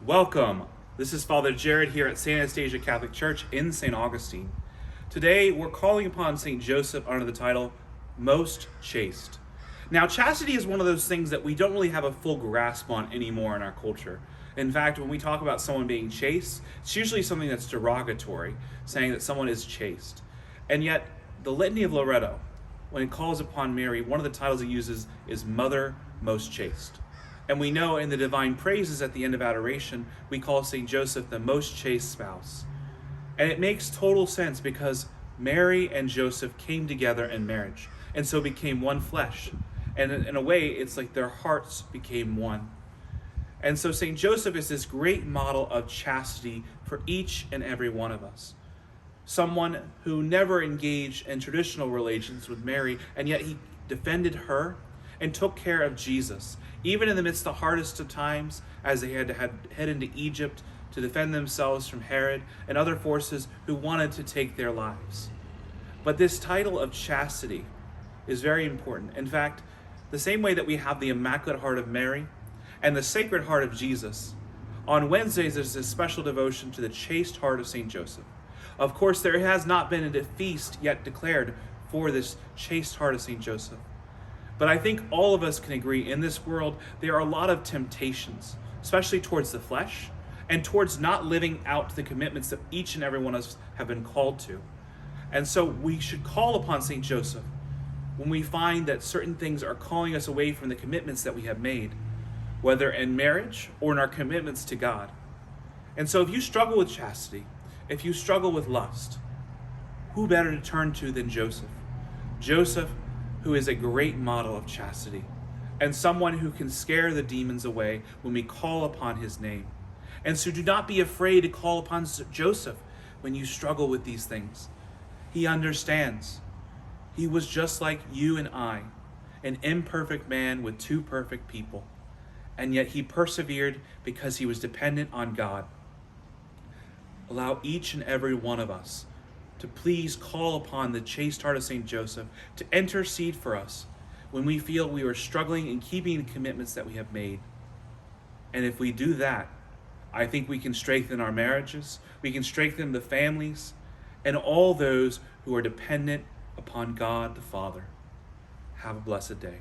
Welcome. This is Father Jared here at St. Anastasia Catholic Church in St. Augustine. Today we're calling upon St. Joseph under the title Most Chaste. Now, chastity is one of those things that we don't really have a full grasp on anymore in our culture. In fact, when we talk about someone being chaste, it's usually something that's derogatory, saying that someone is chaste. And yet, the Litany of Loretto, when it calls upon Mary, one of the titles it uses is Mother Most Chaste. And we know in the divine praises at the end of adoration, we call St. Joseph the most chaste spouse. And it makes total sense because Mary and Joseph came together in marriage and so became one flesh. And in a way, it's like their hearts became one. And so St. Joseph is this great model of chastity for each and every one of us. Someone who never engaged in traditional relations with Mary, and yet he defended her and took care of Jesus, even in the midst of the hardest of times, as they had to head into Egypt to defend themselves from Herod and other forces who wanted to take their lives. But this title of chastity is very important. In fact, the same way that we have the Immaculate Heart of Mary and the Sacred Heart of Jesus, on Wednesdays there's this special devotion to the chaste heart of St. Joseph. Of course, there has not been a feast yet declared for this chaste heart of St. Joseph. But I think all of us can agree in this world there are a lot of temptations, especially towards the flesh and towards not living out the commitments that each and every one of us have been called to. And so we should call upon St. Joseph when we find that certain things are calling us away from the commitments that we have made, whether in marriage or in our commitments to God. And so if you struggle with chastity, if you struggle with lust, who better to turn to than Joseph? Joseph, who is a great model of chastity and someone who can scare the demons away when we call upon his name. And so do not be afraid to call upon Joseph when you struggle with these things. He understands. He was just like you and I, an imperfect man with two perfect people, and yet he persevered because he was dependent on God. Allow each and every one of us to please call upon the chaste heart of St. Joseph to intercede for us when we feel we are struggling in keeping the commitments that we have made. And if we do that, I think we can strengthen our marriages, we can strengthen the families, and all those who are dependent upon God the Father. Have a blessed day.